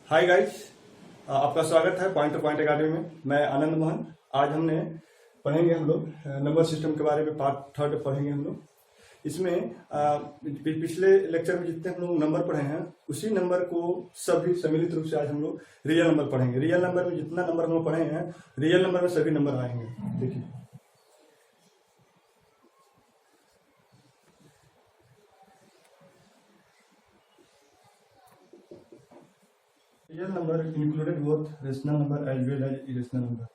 Hi guys, आपका स्वागत है पॉइंट टू पॉइंट एकेडमी में। मैं आनंद मोहन। आज हमने पढ़ेंगे हम लोग नंबर सिस्टम के बारे में। पार्ट थर्ड पढ़ेंगे हम लोग। इसमें पिछले लेक्चर में जितने हम लोग नंबर पढ़े हैं उसी नंबर को सभी सम्मिलित रूप से आज हम लोग रियल नंबर पढ़ेंगे। रियल नंबर में जितना नंबर हम लोग पढ़े हैं रियल नंबर में सभी नंबर आएंगे। देखिए, real number included both rational number as well as irrational number.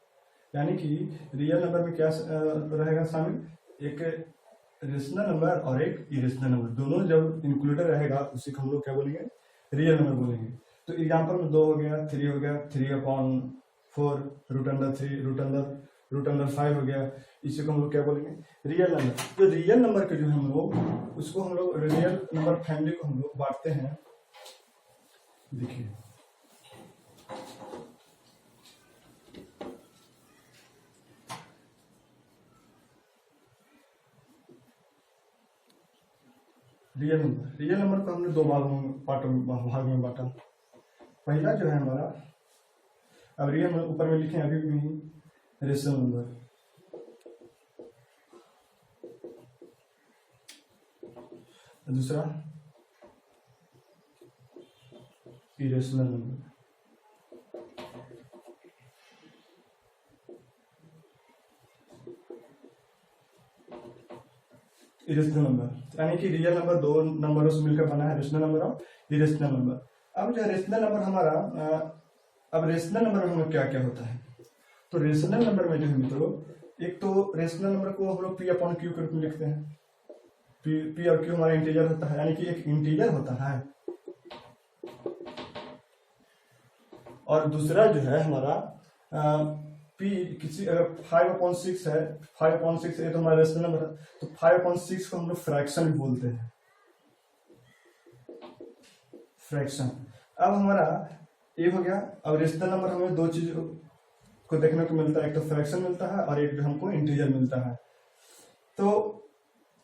यानी कि रियल नंबर में क्या रहेगा शामिल, एक रेशनल नंबर और एक इरेशनल नंबर, दोनों जब इंक्लूडेड रहेगा उसी को हम लोग क्या बोलेंगे, रियल नंबर बोलेंगे। तो एग्जांपल में 2 हो गया, 3 हो गया, 3/4, √5 हो गया, इसी को हम लोग क्या बोलेंगे, रियल नंबर। तो रियल नंबर के जो हम लोग उसको हम लोग रियल नंबर फैमिली को हम लोग बांटते हैं। देखिए, रियल नंबर को हमने 2 भाग में बांटा। पहला जो है हमारा, अब रियल नंबर ऊपर में लिखे अभी भी रेशनल नंबर, दूसरा इरेशनल नंबर। इरेशनल नंबर यानी कि रियल नंबर 2 नंबरों से मिलकर बना है, रेशनल नंबर और इरेशनल नंबर। अब जो रेशनल नंबर हमारा, अब रेशनल नंबर में हमें क्या क्या होता है, तो रेशनल नंबर में जो है मित्रों, एक तो रेशनल नंबर को हम लोग P/Q के रूप में लिखते हैं। P और Q हमारा इंटीजर होता है, यानी कि एक इंटीजर होता है। और दूसरा जो है हमारा P किसी अगर 5/6 है, 5/6 ये तो हमारा रेशनल नंबर है, तो 5/6 को हम लोग फ्रैक्शन भी बोलते हैं, फ्रैक्शन। अब हमारा ये हो गया। अब रेशनल नंबर हमें 2 चीजों को देखने को मिलता है, एक तो फ्रैक्शन मिलता है और एक जो हमको इंटीजर मिलता है। तो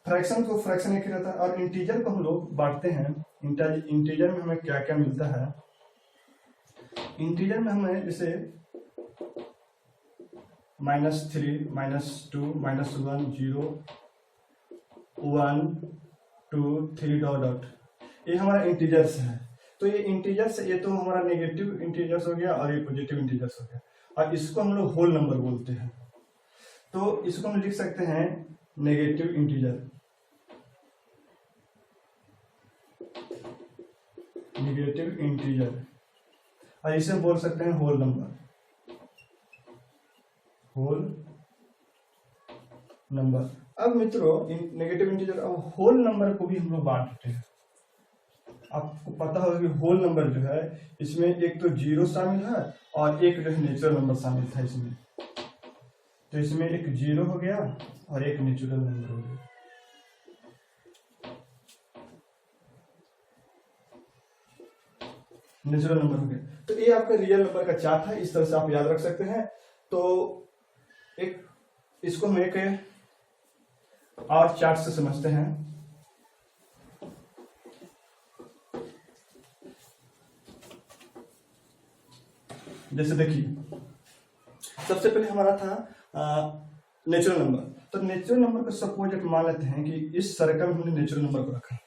फ्रैक्शन को फ्रैक्शन एक रहता है और इंटीजर को हम लोग बांटते हैं। इंटीजर में हमें क्या क्या मिलता है, इंटीजर में हमें जैसे -3, -2, -1, 0, 1, 2, 3 डॉट डॉट, ये हमारा इंटीजर्स है। तो ये इंटीजर्स, ये तो हमारा नेगेटिव इंटीजर्स हो गया और ये पॉजिटिव इंटीजर्स हो गया, और इसको हम लोग होल नंबर बोलते हैं। तो इसको हम लिख सकते हैं नेगेटिव इंटीजर, और इसे बोल सकते हैं होल नंबर, होल नंबर। अब मित्रों नेगेटिव इंटीजर, अब होल नंबर को भी हम लोग बांटते हैं। आपको पता होगा कि होल नंबर जो है इसमें एक तो 0 शामिल है और एक जो है नेचुरल नंबर शामिल था इसमें। तो इसमें एक 0 हो गया और एक नेचुरल नंबर हो गया। नेचुरल नंबर हो गया। तो ये आपका रियल नंबर का चार्ट है, इस तरह से आप याद रख सकते हैं। तो एक इसको हम एक और चार्ट से समझते हैं। जैसे देखिए, सबसे पहले हमारा था नेचुरल नंबर। तो नेचुरल नंबर को सपोज एक मान लेते हैं कि इस सर्कल में हमने नेचुरल नंबर को रखा,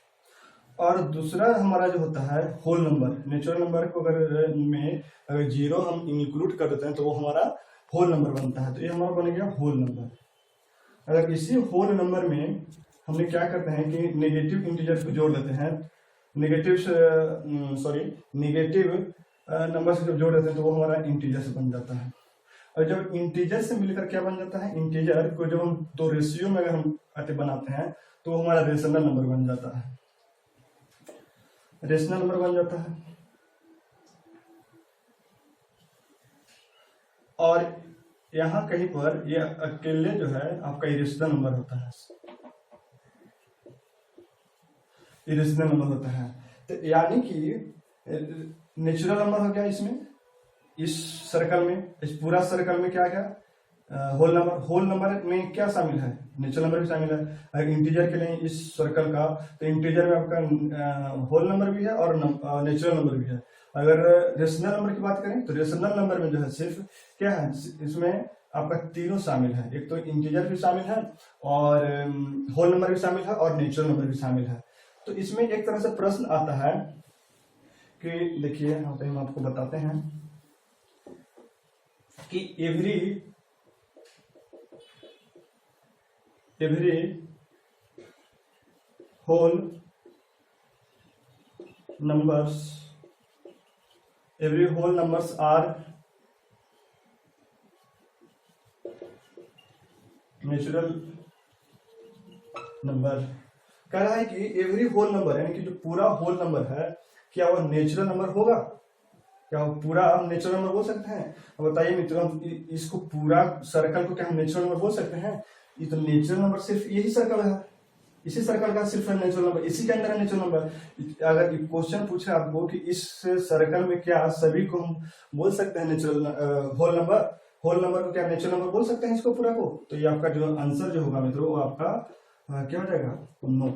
और दूसरा हमारा जो होता है होल नंबर। नेचुरल नंबर को अगर 0 हम इंक्लूड कर देते हैं तो वो हमारा होल नंबर बनता है। तो ये हमारा बन गया होल नंबर। अगर इसी होल नंबर में हमने क्या करते हैं कि नेगेटिव इंटीजर को जोड़ देते हैं, नेगेटिव नंबर से जब जोड़ देते हैं तो वो हमारा इंटीजर से बन जाता है। और जब इंटीजर से मिलकर क्या बन जाता है, इंटीजर को जब हम 2 रेशियो में अगर हम बनाते हैं तो हमारा रेशनल नंबर बन जाता है, रेशनल नंबर बन जाता है। और यहां कहीं पर ये अकेले जो है आपका इरेशनल नंबर होता है, इरेशनल नंबर होता है। तो यानी कि नेचुरल नंबर हो गया इसमें, इस सर्कल में, इस पूरा सर्कल में क्या क्या होल नंबर। होल नंबर में क्या शामिल है, नेचुरल नंबर भी शामिल है। अगर इंटीजर के लिए इस सर्कल का, तो इंटीजर में आपका होल नंबर भी है और नेचुरल नंबर भी है। अगर रेशनल नंबर की बात करें तो रेशनल नंबर में जो है सिर्फ क्या है, इसमें आपका तीनों शामिल है, एक तो इंटीजर भी शामिल है और होल नंबर भी शामिल है और नेचुरल नंबर भी शामिल है। तो इसमें एक तरह से प्रश्न आता है कि देखिए हम आपको बताते हैं कि every whole numbers are natural number. कह रहा है कि एवरी होल नंबर यानी कि जो पूरा होल नंबर है क्या वह नेचुरल नंबर होगा, क्या वो पूरा हम नेचुरल नंबर बोल सकते हैं? अब बताइए मित्रों, इसको पूरा सर्कल को क्या हम नेचुरल नंबर बोल सकते हैं? ये तो नेचुरल नंबर सिर्फ यही सर्कल है, इसी सर्कल का सिर्फ है नेचुरल नंबर, इसी के अंदर है नेचुरल नंबर। अगर क्वेश्चन पूछे आपको कि इस सर्कल में क्या सभी को हम बोल सकते हैं नेचुरल होल नंबर को क्या नेचुरल नंबर बोल सकते हैं इसको पूरा को, तो ये आपका जो आंसर जो होगा मित्रों वो आपका क्या हो जाएगा, नो।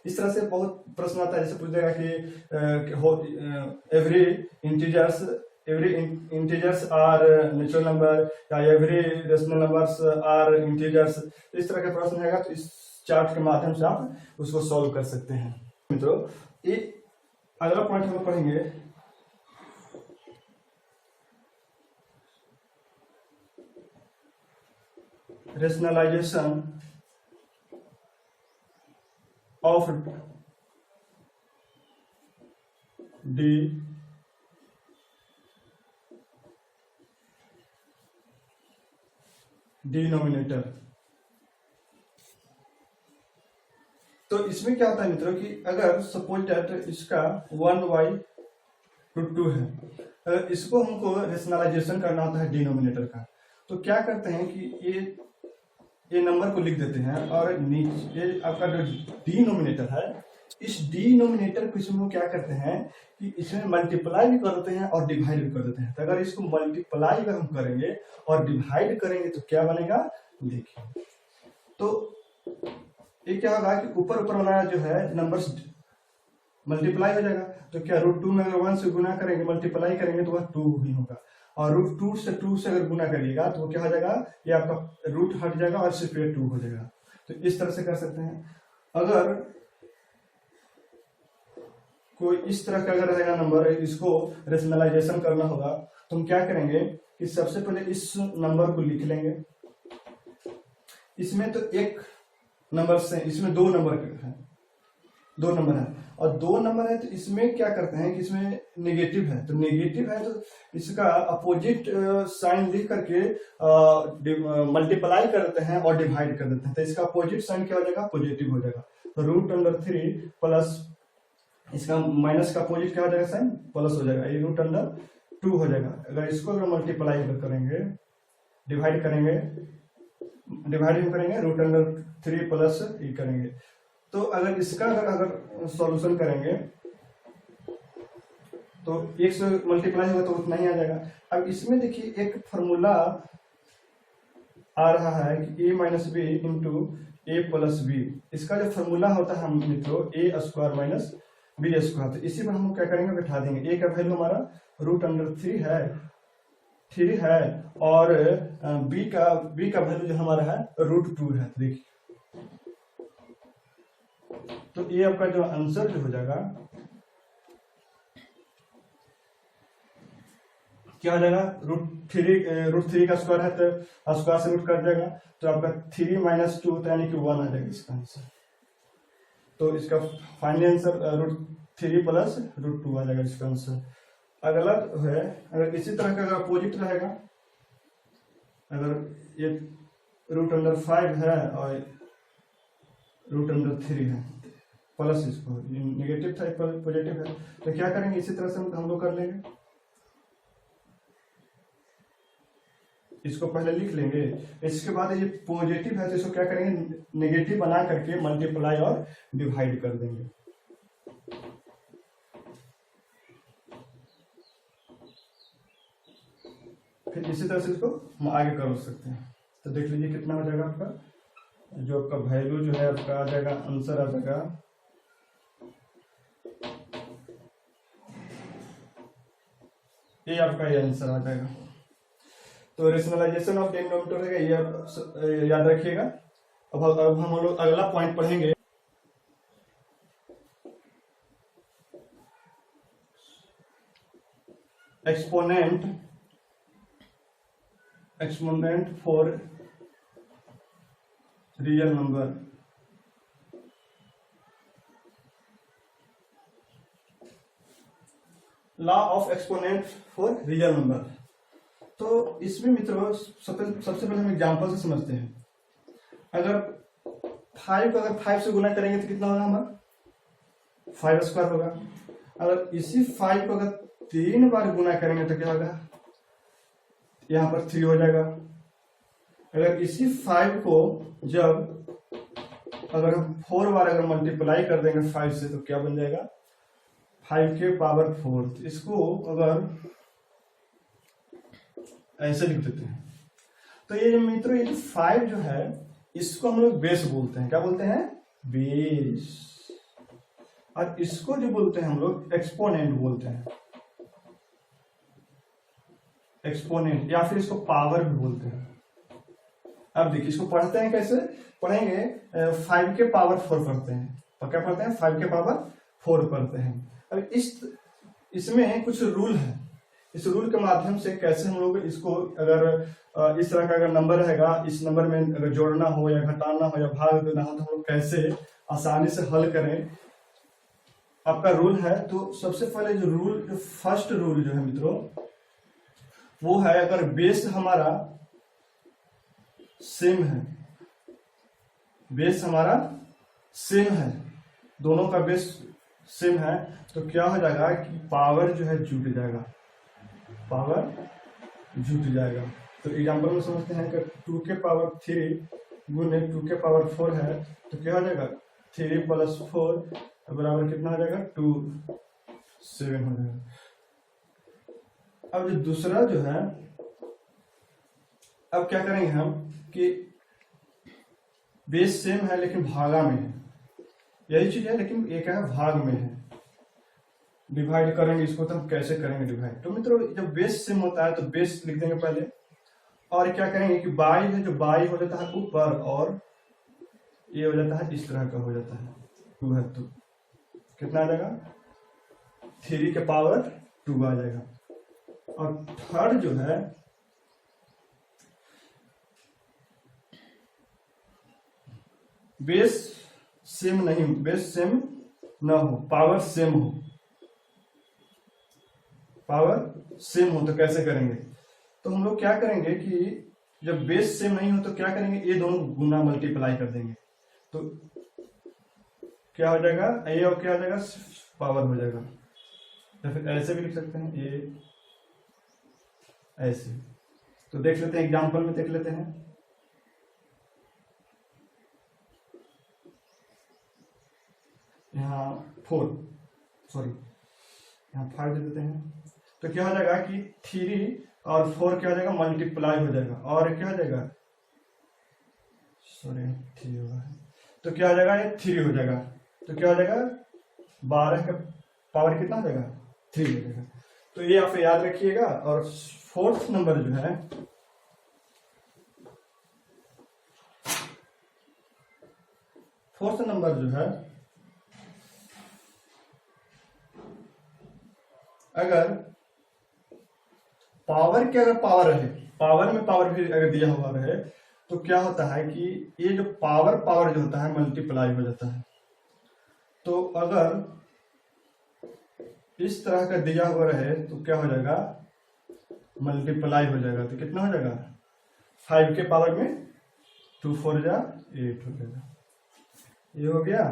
इस तरह से बहुत प्रश्न आता है, जैसे पूछ देगा कि every integers are natural number या every rational numbers are integers, इस तरह का प्रश्न रहेगा। तो इस चार्ट के माध्यम से आप उसको सॉल्व कर सकते हैं मित्रों। ये अगला पॉइंट हम पढ़ेंगे रेशनलाइजेशन ऑफ डिनोमिनेटर। तो इसमें क्या होता है मित्रों कि अगर सपोज दैट इसका 1/√2 है, अगर इसको हमको रेशनलाइजेशन करना होता है डिनोमिनेटर का, तो क्या करते हैं कि ये नंबर को लिख देते हैं और नीचे ये आपका जो डिनोमिनेटर है, इस डिनोमिनेटर को इसमें क्या करते हैं कि इसमें मल्टीप्लाई भी कर देते हैं और डिवाइड भी कर देते हैं। तो अगर इसको मल्टीप्लाई अगर हम करेंगे और डिवाइड करेंगे तो क्या बनेगा, देखिए तो ये क्या होगा कि ऊपर वाला जो है नंबर्स मल्टीप्लाई हो जाएगा। तो क्या √2 में अगर 1 से गुना करेंगे मल्टीप्लाई करेंगे तो वह 2 ही होगा, और √2 से 2 से अगर गुना करिएगा तो वो क्या हो जाएगा, ये आपका रूट हट जाएगा और सिर्फ ये 2 हो जाएगा। तो इस तरह से कर सकते हैं। अगर कोई इस तरह का अगर रहेगा नंबर, इसको रेशनलाइजेशन करना होगा तो हम क्या करेंगे कि सबसे पहले इस नंबर को लिख लेंगे। इसमें तो एक नंबर से, इसमें दो नंबर है और दो नंबर है, तो इसमें क्या करते हैं कि इसमें नेगेटिव है, तो नेगेटिव है तो इसका अपोजिट साइन लिख करके मल्टीप्लाई कर देते हैं और डिवाइड कर देते हैं। तो इसका अपोजिट साइन क्या हो जाएगा, पॉजिटिव हो जाएगा। तो √3 प्लस इसका माइनस का अपोजिट क्या हो जाएगा, साइन प्लस हो जाएगा, ये √2 हो जाएगा। अगर इसको अगर मल्टीप्लाई करेंगे डिवाइड करेंगे √3 प्लस ये करेंगे, तो अगर इसका अगर सॉल्यूशन करेंगे तो 1 से मल्टीप्लाई होगा तो उतना ही आ जाएगा। अब इसमें देखिए एक फॉर्मूला आ रहा है कि a minus B into A plus B. इसका जो फॉर्मूला होता है हम मित्रों a² माइनस b², तो इसी पर हम क्या करेंगे, बैठा देंगे। a का वैल्यू हमारा √3 है और b का वैल्यू जो हमारा है √2 है। देखिए तो ये आपका जो आंसर जो हो जाएगा क्या हो जाएगा, √3 का स्क्वायर है तो स्क्वायर से रूट कर जाएगा, तो आपका 3 - 2 यानी कि 1 आ जाएगा इसका आंसर। तो इसका फाइनल आंसर √3 प्लस √2 आ जाएगा इसका आंसर। अगला है, अगर इसी तरह का अगर अपोजिट रहेगा, अगर ये √5 है और √3 है प्लस, इसको नेगेटिव था पॉजिटिव है, तो क्या करेंगे इसी तरह से हम लोग कर लेंगे। इसको पहले लिख लेंगे, इसके बाद ये पॉजिटिव है तो इसको क्या करेंगे, नेगेटिव बना करके मल्टीप्लाई और डिवाइड कर देंगे। फिर इसी तरह से इसको हम आगे कर सकते हैं। तो देख लीजिए कितना हो जाएगा आपका, जो आपका वैल्यू जो है आपका आ जाएगा, आंसर आ जाएगा ये आपका ये आंसर आ जाएगा। तो रेशनलाइजेशन ऑफ डिनोमिनेटर है, ये आप याद रखिएगा। अब हम लोग अगला पॉइंट पढ़ेंगे। Exponent for real number. Law of exponent for real number. तो इसमें मित्रों सबसे पहले हम एग्जांपल से समझते हैं। अगर 5 से गुना करेंगे तो कितना होगा हमारा 5 स्क्वायर होगा। अगर इसी 5 को अगर 3 बार गुना करेंगे तो क्या होगा, यहां पर 3 हो जाएगा। अगर इसी 5 को जब अगर हम 4 बार अगर मल्टीप्लाई कर देंगे 5 से तो क्या बन जाएगा 5 के पावर 4। इसको अगर ऐसे लिख देते हैं तो ये मित्रों ये 5 जो है इसको हम लोग बेस बोलते हैं। क्या बोलते हैं, बेस। और इसको जो बोलते हैं हम लोग एक्सपोनेंट बोलते हैं, एक्सपोनेंट, या फिर इसको पावर भी बोलते हैं। अब देखिए इसको पढ़ते हैं कैसे पढ़ेंगे, 5 के पावर 4 पढ़ते हैं। और क्या पढ़ते हैं, 5 के पावर 4 पढ़ते हैं। अब इसमें कुछ रूल है, इस रूल के माध्यम से कैसे हम लोग इसको अगर इस तरह का अगर नंबर रहेगा, इस नंबर में अगर जोड़ना हो या घटाना हो या भाग देना हो तो हम लोग कैसे आसानी से हल करें, आपका रूल है। तो सबसे पहले जो फर्स्ट रूल जो है मित्रों वो है, अगर बेस हमारा सेम है, बेस हमारा सेम है, दोनों का बेस सेम है, तो क्या हो जाएगा कि पावर जो है जुट जाएगा, पावर जुट जाएगा। तो एग्जांपल में समझते हैं कि 2 के पावर 3 गुने 2 के पावर 4 है तो क्या हो जाएगा 3 + 4 बराबर कितना हो जाएगा 2, 7 हो जाएगा। अब जो दूसरा जो है, अब क्या करेंगे हम कि बेस सेम है लेकिन भागा में है, यही चीज है लेकिन एक है भाग में है। डिवाइड करेंगे इसको तो हम कैसे करेंगे डिवाइड। तो मित्रों जब बेस सेम होता है तो बेस लिख देंगे पहले, और क्या करेंगे कि बाई है, जो बाई हो जाता है ऊपर और ये हो जाता है इस तरह का हो जाता है 2 है तो कितना आ जाएगा 3 के पावर 2 आ जाएगा। और थर्ड जो है बेस सेम नहीं, बेस सेम ना हो, पावर सेम हो, पावर सेम हो तो कैसे करेंगे। तो हम लोग क्या करेंगे कि जब बेस सेम नहीं हो तो क्या करेंगे, ये दोनों गुना मल्टीप्लाई कर देंगे तो क्या हो जाएगा, ये और क्या हो जाएगा पावर हो जाएगा। या फिर ऐसे भी लिख सकते हैं, ये ऐसे। तो देख लेते हैं एग्जांपल में, देख लेते हैं। यहाँ 5 दे देते हैं तो क्या हो जाएगा कि 3 और 4 क्या हो जाएगा मल्टीप्लाई हो जाएगा, और क्या हो जाएगा 3 होगा तो क्या हो जाएगा ये 3 हो जाएगा। तो क्या हो जाएगा 12 का पावर कितना हो जाएगा 3 हो जाएगा। तो ये आप याद रखिएगा। और फोर्थ नंबर जो है, फोर्थ नंबर जो है, अगर पावर के अगर पावर रहे, पावर में पावर भी अगर दिया हुआ रहे तो क्या होता है कि ये जो पावर जो होता है मल्टीप्लाई हो जाता है। तो अगर इस तरह का दिया हुआ रहे तो क्या हो जाएगा मल्टीप्लाई हो जाएगा। तो कितना हो जाएगा 5 के पावर में 2 4 जा 8 हो जाएगा, ये हो गया।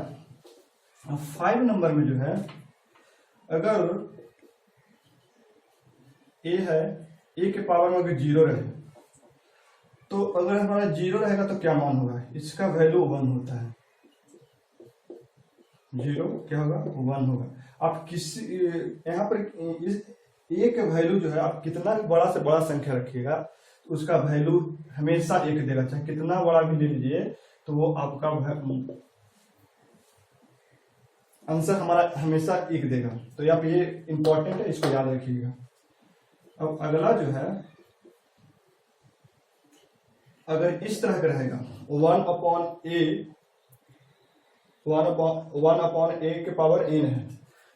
अब 5 नंबर में जो है, अगर ए है, ए के पावर में अगर 0 रहे तो अगर हमारा 0 रहेगा तो क्या मान होगा, इसका वैल्यू 1 होता है। 0 क्या होगा 1 होगा। आप किसी यहाँ पर इस ए के वैल्यू जो है आप कितना बड़ा से बड़ा संख्या रखिएगा उसका वैल्यू हमेशा 1 देगा, चाहे कितना बड़ा भी ले लीजिए तो वो आपका आंसर हमारा हमेशा 1 देगा। तो आप ये इंपॉर्टेंट है, इसको याद रखिएगा। अब अगला जो है, अगर इस तरह का रहेगा 1/a के पावर n है,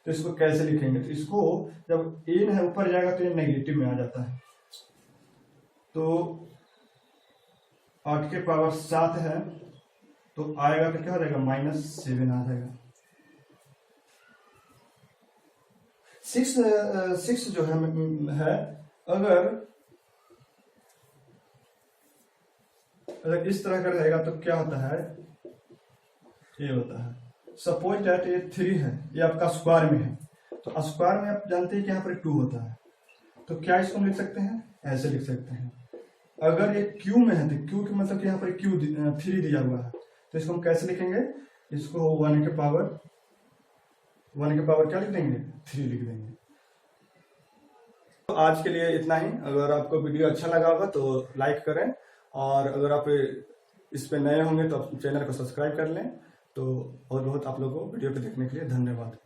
तो इसको कैसे लिखेंगे? तो इसको जब n है ऊपर जाएगा तो ये नेगेटिव में आ जाता है, तो 8 के पावर 7 है तो आएगा तो क्या हो जाएगा, -7 आ जाएगा। 6 जो है अगर इस तरह का रहेगा तो क्या होता है, ये होता है, सपोज दैट ये 3 है, ये आपका स्क्वायर में है, तो स्क्वायर में आप जानते हैं कि यहाँ पर 2 होता है, तो क्या इसको हम लिख सकते हैं, ऐसे लिख सकते हैं। अगर ये क्यू में है तो क्यू के मतलब कि यहाँ पर क्यू 3 दिया हुआ है, तो इसको हम कैसे लिखेंगे, इसको 1 के पावर क्या लिख देंगे, 3 लिख देंगे। तो आज के लिए इतना ही। अगर आपको वीडियो अच्छा लगा होगा तो लाइक करें, और अगर आप इस पे नए होंगे तो चैनल को सब्सक्राइब कर लें। तो बहुत बहुत आप लोगों को वीडियो को देखने के लिए धन्यवाद।